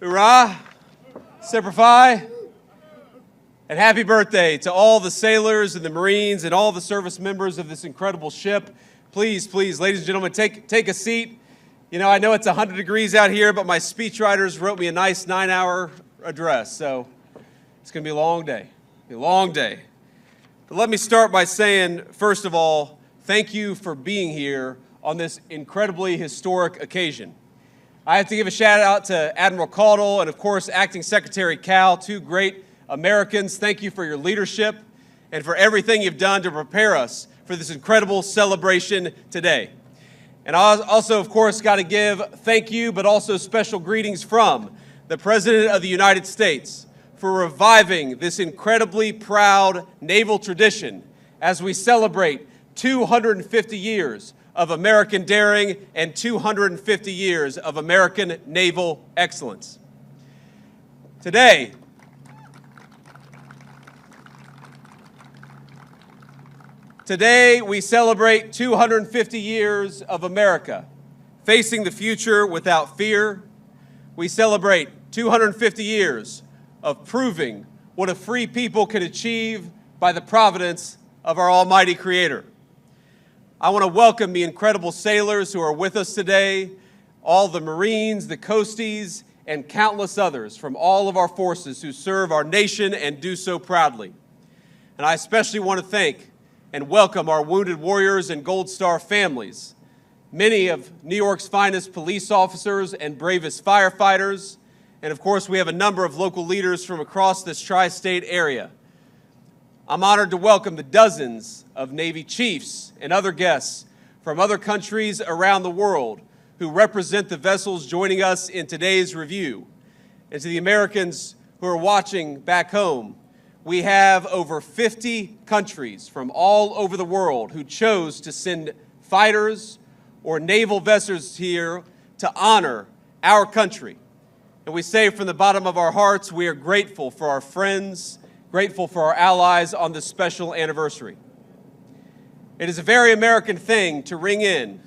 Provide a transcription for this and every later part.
Hoorah! Semper Fi! And happy birthday to all the sailors and the Marines and all the service members of this incredible ship. Please, please, ladies and gentlemen, take a seat. You know, I know it's 100 degrees out here, but my speechwriters wrote me a nice 9-hour address, so it's going to be a long day. A long day. But let me start by saying, first of all, thank you for being here on this incredibly historic occasion. I have to give a shout out to Admiral Caudle and, of course, Acting Secretary Cal, two great Americans. Thank you for your leadership and for everything you've done to prepare us for this incredible celebration today. And I also, of course, got to give thank you, but also special greetings from the President of the United States for reviving this incredibly proud naval tradition as we celebrate 250 years of American daring and 250 years of American naval excellence. Today, we celebrate 250 years of America facing the future without fear. We celebrate 250 years of proving what a free people can achieve by the providence of our almighty Creator. I want to welcome the incredible sailors who are with us today, all the Marines, the Coasties, and countless others from all of our forces who serve our nation and do so proudly. And I especially want to thank and welcome our wounded warriors and Gold Star families, many of New York's finest police officers and bravest firefighters, and of course we have a number of local leaders from across this tri-state area. I'm honored to welcome the dozens of Navy chiefs and other guests from other countries around the world who represent the vessels joining us in today's review. And to the Americans who are watching back home, we have over 50 countries from all over the world who chose to send fighters or naval vessels here to honor our country. And we say from the bottom of our hearts, we are grateful for our friends, grateful for our allies on this special anniversary. It is a very American thing to ring in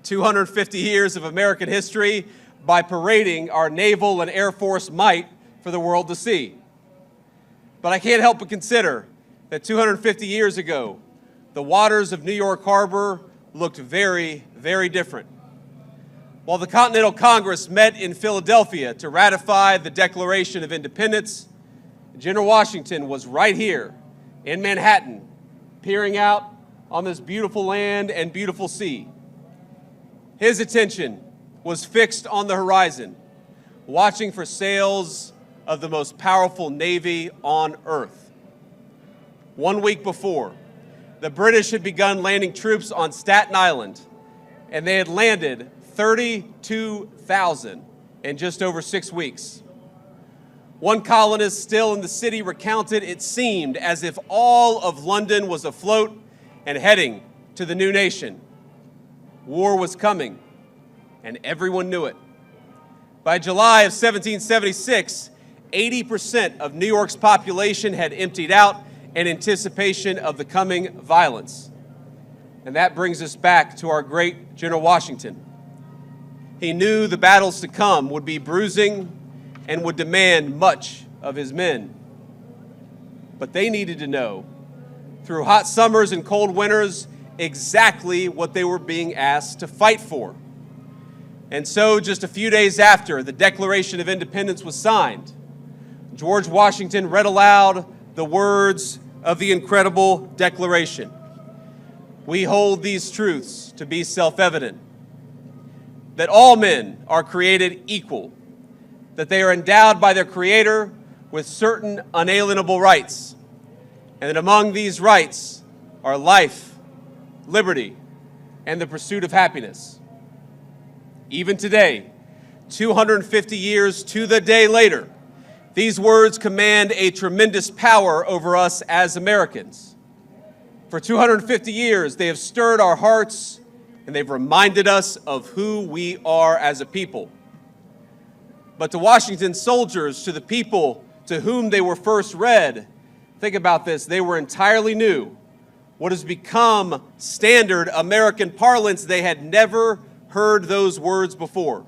250 years of American history by parading our naval and Air Force might for the world to see. But I can't help but consider that 250 years ago, the waters of New York Harbor looked very, very different. While the Continental Congress met in Philadelphia to ratify the Declaration of Independence, General Washington was right here in Manhattan, peering out on this beautiful land and beautiful sea. His attention was fixed on the horizon, watching for sails of the most powerful navy on earth. 1 week before, the British had begun landing troops on Staten Island, and they had landed 32,000 in just over 6 weeks. One colonist still in the city recounted it seemed as if all of London was afloat and heading to the new nation. War was coming, and everyone knew it. By July of 1776, 80% of New York's population had emptied out in anticipation of the coming violence. And that brings us back to our great General Washington. He knew the battles to come would be bruising and would demand much of his men. But they needed to know, through hot summers and cold winters, exactly what they were being asked to fight for. And so, just a few days after the Declaration of Independence was signed, George Washington read aloud the words of the incredible Declaration. We hold these truths to be self-evident, that all men are created equal, that they are endowed by their Creator with certain unalienable rights, and that among these rights are life, liberty, and the pursuit of happiness. Even today, 250 years to the day later, these words command a tremendous power over us as Americans. For 250 years, they have stirred our hearts, and they've reminded us of who we are as a people. But to Washington's soldiers, to the people to whom they were first read, think about this, they were entirely new. What has become standard American parlance, they had never heard those words before.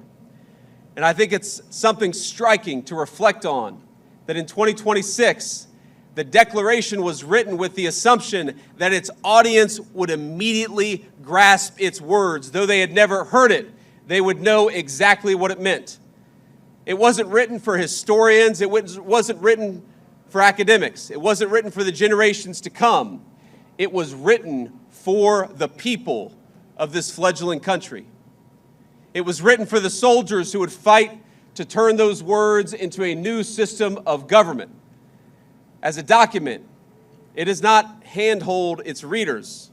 And I think it's something striking to reflect on, that in 2026, the Declaration was written with the assumption that its audience would immediately grasp its words. Though they had never heard it, they would know exactly what it meant. It wasn't written for historians. It wasn't written for academics. It wasn't written for the generations to come. It was written for the people of this fledgling country. It was written for the soldiers who would fight to turn those words into a new system of government. As a document, it does not handhold its readers.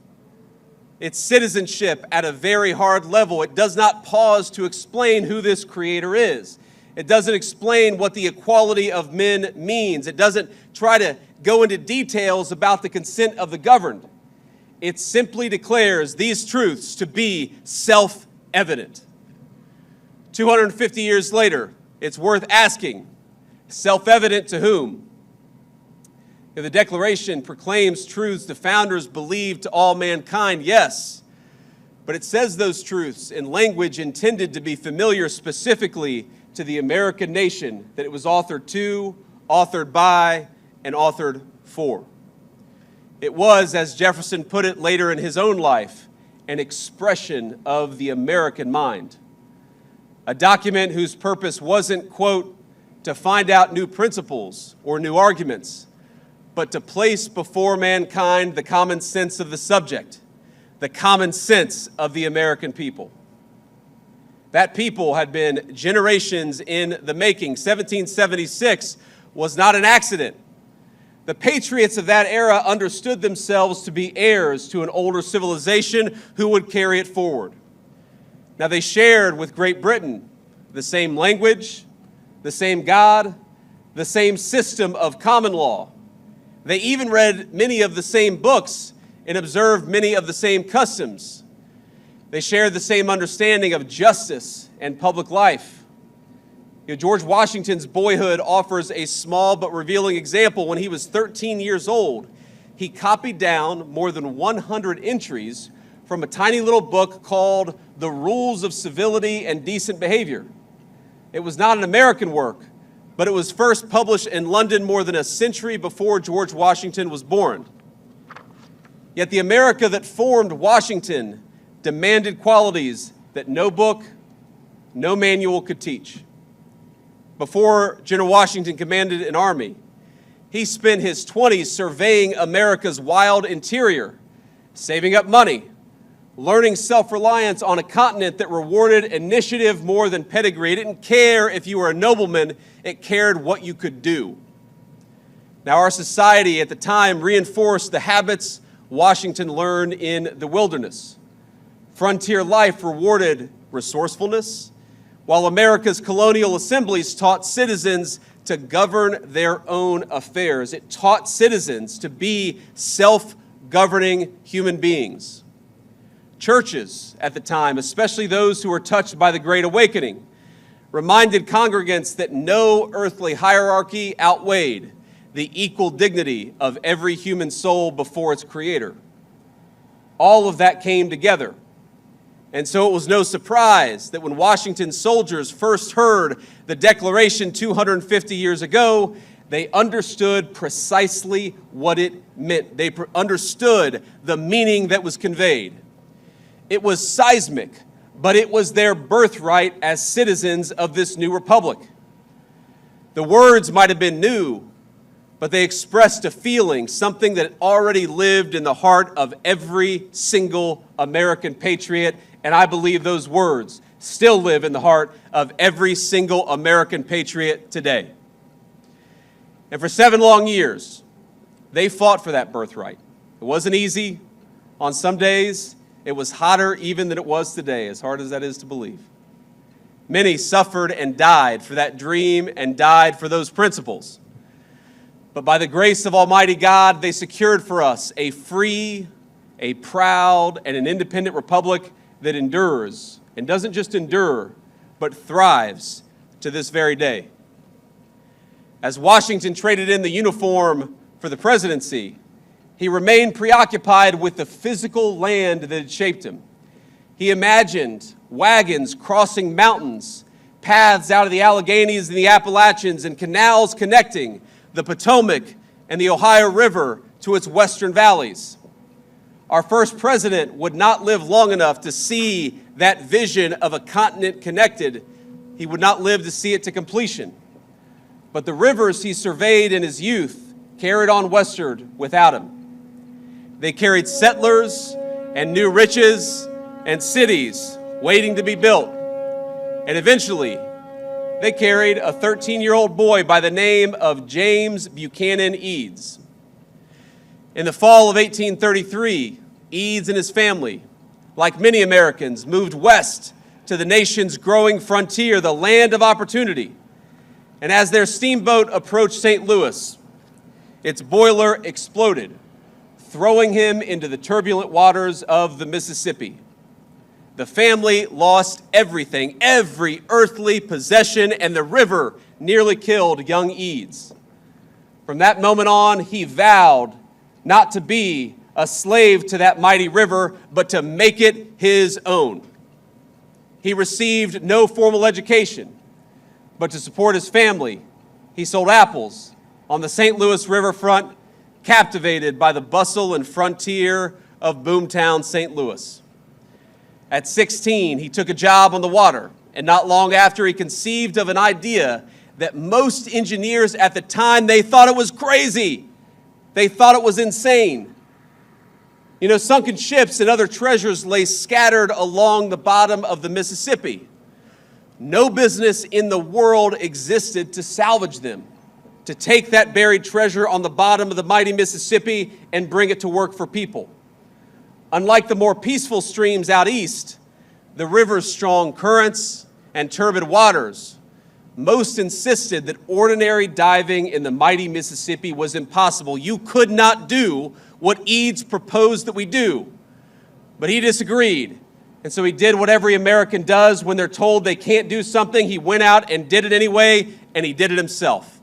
Its citizenship at a very hard level. It does not pause to explain who this creator is. It doesn't explain what the equality of men means. It doesn't try to go into details about the consent of the governed. It simply declares these truths to be self-evident. 250 years later, it's worth asking, self-evident to whom? The Declaration proclaims truths the founders believed to all mankind, yes, but it says those truths in language intended to be familiar specifically to the American nation that it was authored to, authored by, and authored for. It was, as Jefferson put it later in his own life, an expression of the American mind. A document whose purpose wasn't, quote, to find out new principles or new arguments, but to place before mankind the common sense of the subject, the common sense of the American people. That people had been generations in the making. 1776 was not an accident. The patriots of that era understood themselves to be heirs to an older civilization who would carry it forward. Now, they shared with Great Britain the same language, the same God, the same system of common law. They even read many of the same books and observed many of the same customs. They shared the same understanding of justice and public life. George Washington's boyhood offers a small but revealing example. When he was 13 years old, he copied down more than 100 entries from a tiny little book called The Rules of Civility and Decent Behavior. It was not an American work, but it was first published in London more than a century before George Washington was born. Yet the America that formed Washington demanded qualities that no book, no manual could teach. Before General Washington commanded an army, he spent his 20s surveying America's wild interior, saving up money, learning self-reliance on a continent that rewarded initiative more than pedigree. It didn't care if you were a nobleman, it cared what you could do. Now, our society at the time reinforced the habits Washington learned in the wilderness. Frontier life rewarded resourcefulness, while America's colonial assemblies taught citizens to govern their own affairs. It taught citizens to be self-governing human beings. Churches at the time, especially those who were touched by the Great Awakening, reminded congregants that no earthly hierarchy outweighed the equal dignity of every human soul before its creator. All of that came together. And so it was no surprise that when Washington's soldiers first heard the Declaration 250 years ago, they understood precisely what it meant. They understood the meaning that was conveyed. It was seismic, but it was their birthright as citizens of this new republic. The words might have been new, but they expressed a feeling, something that already lived in the heart of every single American patriot. And I believe those words still live in the heart of every single American patriot today. And for 7 long years, they fought for that birthright. It wasn't easy. On some days, it was hotter even than it was today, as hard as that is to believe. Many suffered and died for that dream and died for those principles. But by the grace of Almighty God, they secured for us a free, a proud, and an independent republic that endures, and doesn't just endure, but thrives to this very day. As Washington traded in the uniform for the presidency, he remained preoccupied with the physical land that had shaped him. He imagined wagons crossing mountains, paths out of the Alleghenies and the Appalachians, and canals connecting the Potomac and the Ohio River to its western valleys. Our first president would not live long enough to see that vision of a continent connected. He would not live to see it to completion. But the rivers he surveyed in his youth carried on westward without him. They carried settlers and new riches and cities waiting to be built. And eventually, they carried a 13-year-old boy by the name of James Buchanan Eads. In the fall of 1833, Eads and his family, like many Americans, moved west to the nation's growing frontier, the land of opportunity. And as their steamboat approached St. Louis, its boiler exploded, throwing him into the turbulent waters of the Mississippi. The family lost everything, every earthly possession, and the river nearly killed young Eads. From that moment on, he vowed not to be a slave to that mighty river, but to make it his own. He received no formal education, but to support his family, he sold apples on the St. Louis riverfront, captivated by the bustle and frontier of boomtown St. Louis. At 16, he took a job on the water, and not long after, he conceived of an idea that most engineers at the time, they thought it was crazy. They thought it was insane. You know, sunken ships and other treasures lay scattered along the bottom of the Mississippi. No business in the world existed to salvage them, to take that buried treasure on the bottom of the mighty Mississippi and bring it to work for people. Unlike the more peaceful streams out east, the river's strong currents and turbid waters, most insisted that ordinary diving in the mighty Mississippi was impossible. You could not do what Eads proposed that we do. But he disagreed. And so he did what every American does when they're told they can't do something. He went out and did it anyway, and he did it himself.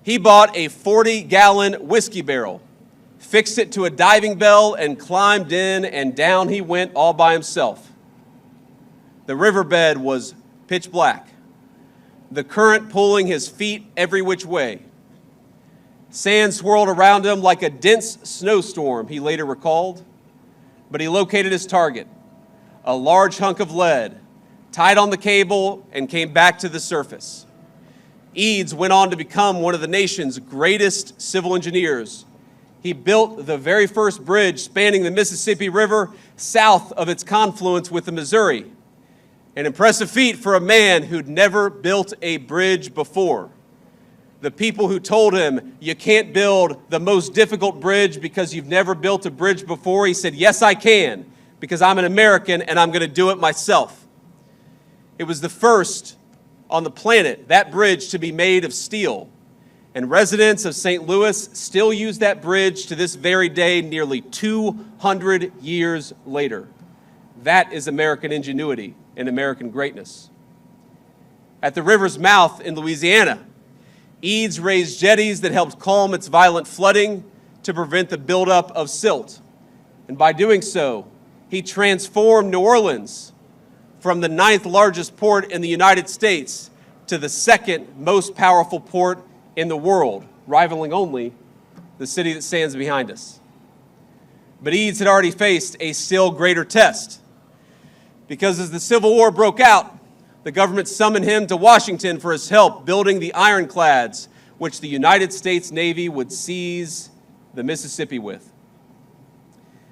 He bought a 40-gallon whiskey barrel, fixed it to a diving bell, and climbed in, and down he went all by himself. The riverbed was pitch black, the current pulling his feet every which way. Sand swirled around him like a dense snowstorm, he later recalled. But he located his target, a large hunk of lead, tied on the cable, and came back to the surface. Eads went on to become one of the nation's greatest civil engineers. He built the very first bridge spanning the Mississippi River south of its confluence with the Missouri. An impressive feat for a man who'd never built a bridge before. The people who told him, you can't build the most difficult bridge because you've never built a bridge before, he said, yes, I can, because I'm an American and I'm going to do it myself. It was the first on the planet, that bridge, to be made of steel. And residents of St. Louis still use that bridge to this very day, nearly 200 years later. That is American ingenuity and American greatness. At the river's mouth in Louisiana, Eads raised jetties that helped calm its violent flooding to prevent the buildup of silt. And by doing so, he transformed New Orleans from the 9th largest port in the United States to the 2nd most powerful port in the world, rivaling only the city that stands behind us. But Eads had already faced a still greater test, because as the Civil War broke out, the government summoned him to Washington for his help building the ironclads which the United States Navy would seize the Mississippi with.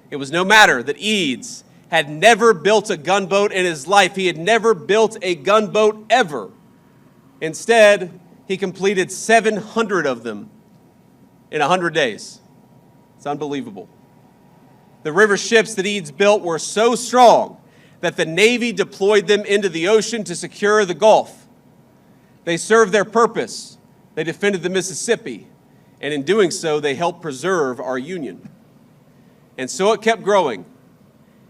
It was no matter that Eads had never built a gunboat in his life. He had never built a gunboat ever. Instead, he completed 700 of them in 100 days. It's unbelievable. The river ships that Eads built were so strong that the Navy deployed them into the ocean to secure the Gulf. They served their purpose. They defended the Mississippi, and in doing so, they helped preserve our Union. And so it kept growing.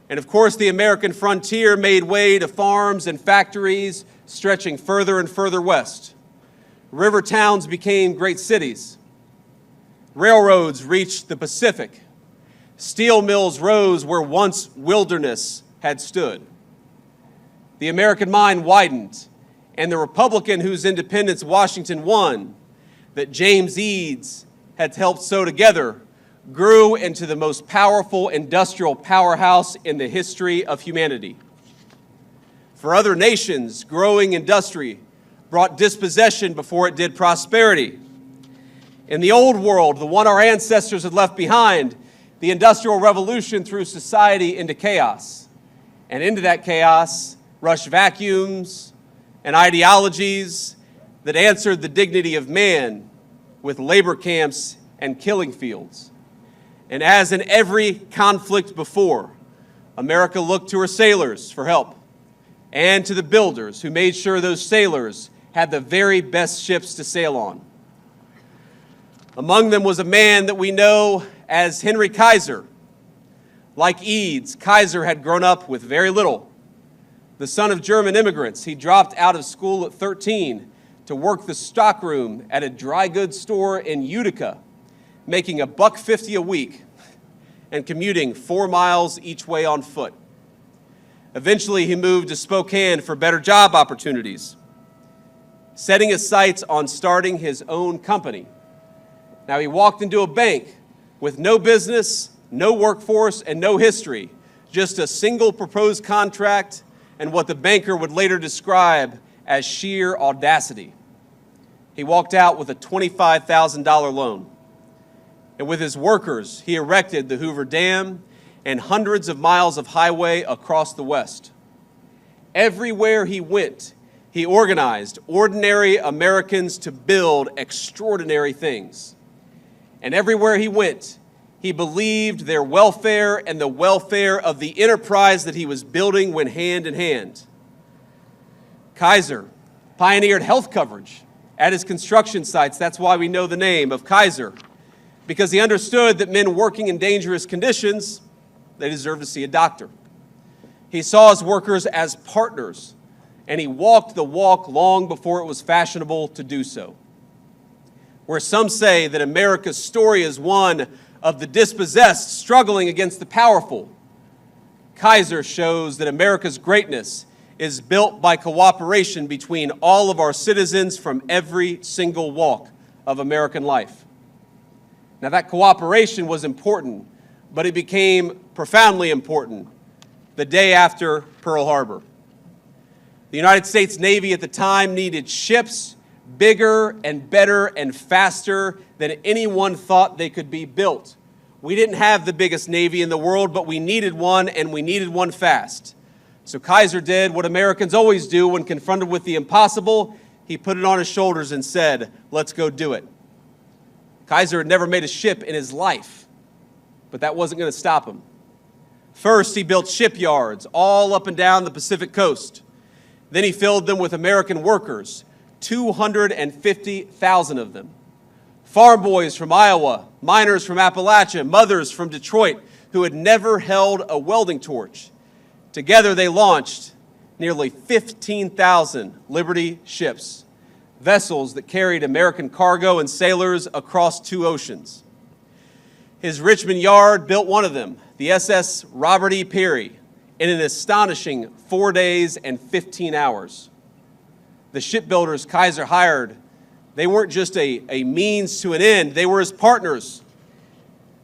And of course, the American frontier made way to farms and factories stretching further and further west. River towns became great cities. Railroads reached the Pacific. Steel mills rose where once wilderness had stood. The American mind widened, and the Republican whose independence Washington won, that James Eads had helped sew together, grew into the most powerful industrial powerhouse in the history of humanity. For other nations, growing industry brought dispossession before it did prosperity. In the old world, the one our ancestors had left behind, the Industrial Revolution threw society into chaos. And into that chaos rushed vacuums and ideologies that answered the dignity of man with labor camps and killing fields. And as in every conflict before, America looked to her sailors for help and to the builders who made sure those sailors had the very best ships to sail on. Among them was a man that we know as Henry Kaiser. Like Eads, Kaiser had grown up with very little. The son of German immigrants, he dropped out of school at 13 to work the stockroom at a dry goods store in Utica, making $1.50 a week and commuting 4 miles each way on foot. Eventually, he moved to Spokane for better job opportunities, setting his sights on starting his own company. Now, he walked into a bank with no business, no workforce, and no history, just a single proposed contract and what the banker would later describe as sheer audacity. He walked out with a $25,000 loan. And with his workers, he erected the Hoover Dam and hundreds of miles of highway across the West. Everywhere he went, he organized ordinary Americans to build extraordinary things. And everywhere he went, he believed their welfare and the welfare of the enterprise that he was building went hand in hand. Kaiser pioneered health coverage at his construction sites. That's why we know the name of Kaiser, because he understood that men working in dangerous conditions, they deserved to see a doctor. He saw his workers as partners, and he walked the walk long before it was fashionable to do so. Where some say that America's story is one of the dispossessed struggling against the powerful, Kaiser shows that America's greatness is built by cooperation between all of our citizens from every single walk of American life. Now, that cooperation was important, but it became profoundly important the day after Pearl Harbor. The United States Navy at the time needed ships bigger and better and faster than anyone thought they could be built. We didn't have the biggest Navy in the world, but we needed one, and we needed one fast. So Kaiser did what Americans always do when confronted with the impossible. He put it on his shoulders and said, "Let's go do it." Kaiser had never made a ship in his life, but that wasn't going to stop him. First, he built shipyards all up and down the Pacific coast. Then he filled them with American workers, 250,000 of them. Farm boys from Iowa, miners from Appalachia, mothers from Detroit who had never held a welding torch. Together they launched nearly 15,000 Liberty ships, vessels that carried American cargo and sailors across 2 oceans. His Richmond Yard built one of them, the SS Robert E. Peary, in an astonishing 4 days and 15 hours. The shipbuilders Kaiser hired, they weren't just a means to an end, they were his partners.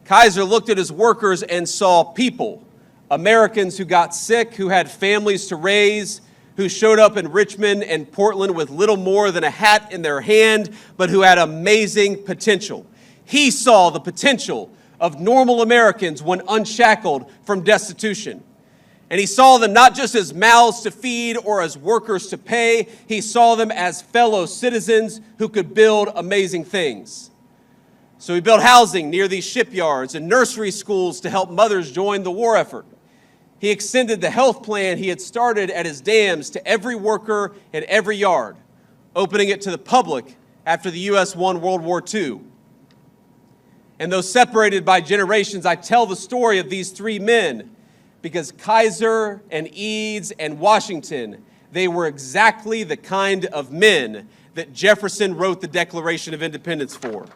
Kaiser looked at his workers and saw people, Americans who got sick, who had families to raise, who showed up in Richmond and Portland with little more than a hat in their hand, but who had amazing potential. He saw the potential of normal Americans when unshackled from destitution. And he saw them not just as mouths to feed or as workers to pay, he saw them as fellow citizens who could build amazing things. So he built housing near these shipyards and nursery schools to help mothers join the war effort. He extended the health plan he had started at his dams to every worker at every yard, opening it to the public after the U.S. won World War II. And though separated by generations, I tell the story of these 3 men because Kaiser and Eads and Washington, they were exactly the kind of men that Jefferson wrote the Declaration of Independence for.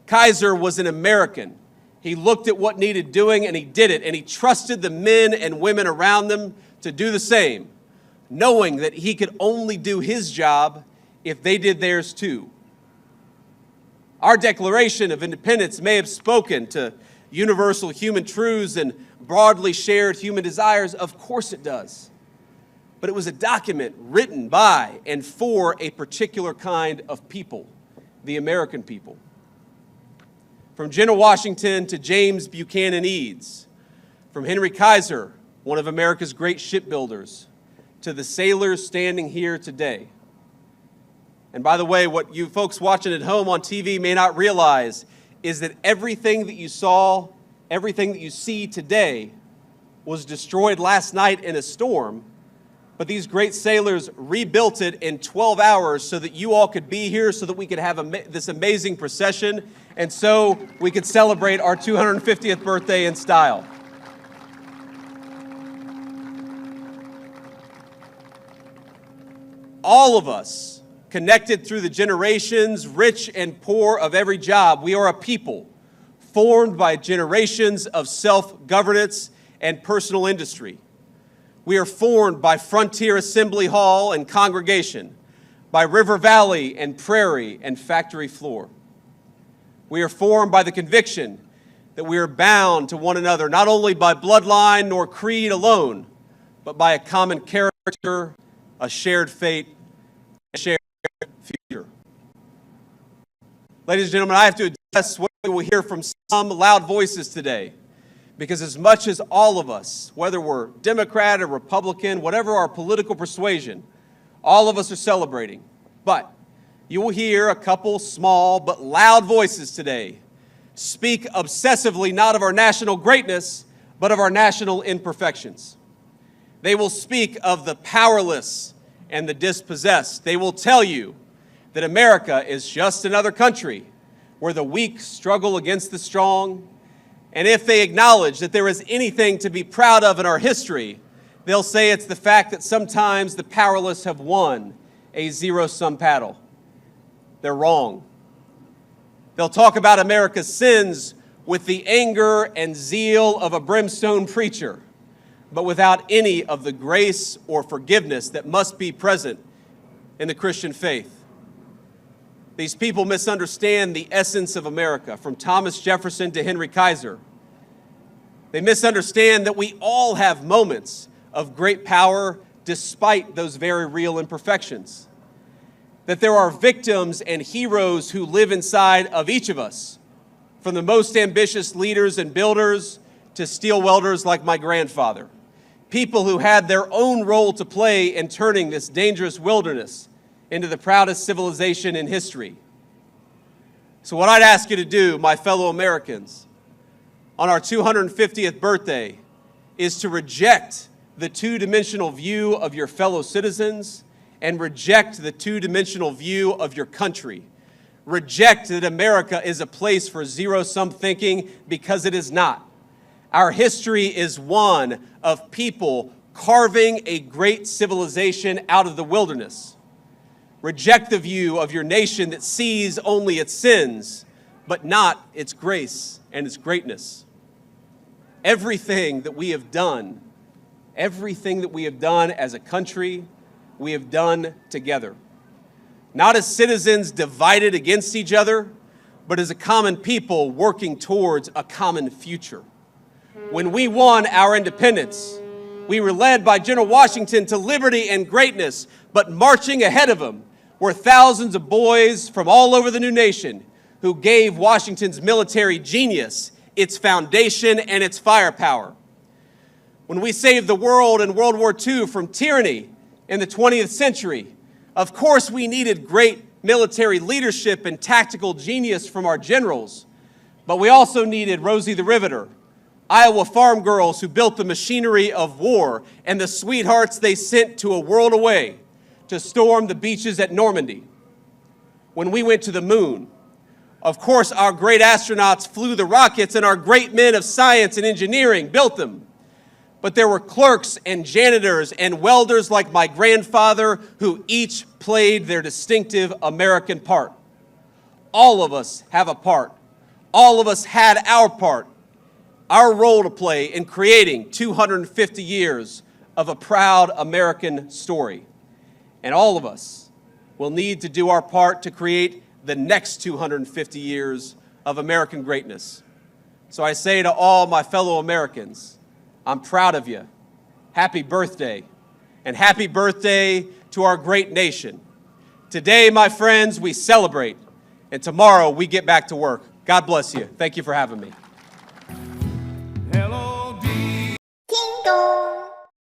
Kaiser was an American. He looked at what needed doing and he did it, and he trusted the men and women around them to do the same, knowing that he could only do his job if they did theirs too. Our Declaration of Independence may have spoken to universal human truths and broadly shared human desires. Of course it does. But it was a document written by and for a particular kind of people, the American people. From General Washington to James Buchanan Eads, from Henry Kaiser, one of America's great shipbuilders, to the sailors standing here today. And by the way, what you folks watching at home on TV may not realize is that everything that you saw, everything that you see today was destroyed last night in a storm, but these great sailors rebuilt it in 12 hours so that you all could be here, so that we could have this amazing procession, and so we could celebrate our 250th birthday in style. All of us, connected through the generations, rich and poor of every job, we are a people formed by generations of self-governance and personal industry. We are formed by Frontier Assembly Hall and congregation, by River Valley and prairie and factory floor. We are formed by the conviction that we are bound to one another, not only by bloodline nor creed alone, but by a common character, a shared fate, a shared future. Ladies and gentlemen, I have to address what we will hear from some loud voices today, because as much as all of us, whether we're Democrat or Republican, whatever our political persuasion, all of us are celebrating. But you will hear a couple small but loud voices today speak obsessively not of our national greatness, but of our national imperfections. They will speak of the powerless and the dispossessed. They will tell you that America is just another country where the weak struggle against the strong. And if they acknowledge that there is anything to be proud of in our history, they'll say it's the fact that sometimes the powerless have won a zero-sum battle. They're wrong. They'll talk about America's sins with the anger and zeal of a brimstone preacher, but without any of the grace or forgiveness that must be present in the Christian faith. These people misunderstand the essence of America, from Thomas Jefferson to Henry Kaiser. They misunderstand that we all have moments of great power despite those very real imperfections. That there are victims and heroes who live inside of each of us, from the most ambitious leaders and builders to steel welders like my grandfather. People who had their own role to play in turning this dangerous wilderness into the proudest civilization in history. So what I'd ask you to do, my fellow Americans, on our 250th birthday, is to reject the two-dimensional view of your fellow citizens and reject the two-dimensional view of your country. Reject that America is a place for zero-sum thinking, because it is not. Our history is one of people carving a great civilization out of the wilderness. Reject the view of your nation that sees only its sins, but not its grace and its greatness. Everything that we have done as a country, we have done together. Not as citizens divided against each other, but as a common people working towards a common future. When we won our independence, we were led by General Washington to liberty and greatness, but marching ahead of him were thousands of boys from all over the new nation who gave Washington's military genius its foundation and its firepower. When we saved the world in World War II from tyranny in the 20th century, of course we needed great military leadership and tactical genius from our generals, but we also needed Rosie the Riveter, Iowa farm girls who built the machinery of war, and the sweethearts they sent to a world away to storm the beaches at Normandy. When we went to the moon, of course our great astronauts flew the rockets, and our great men of science and engineering built them. But there were clerks and janitors and welders like my grandfather who each played their distinctive American part. All of us have a part. All of us had our part, our role to play in creating 250 years of a proud American story. And all of us will need to do our part to create the next 250 years of American greatness. So I say to all my fellow Americans, I'm proud of you. Happy birthday. And happy birthday to our great nation. Today, my friends, we celebrate. And tomorrow, we get back to work. God bless you. Thank you for having me.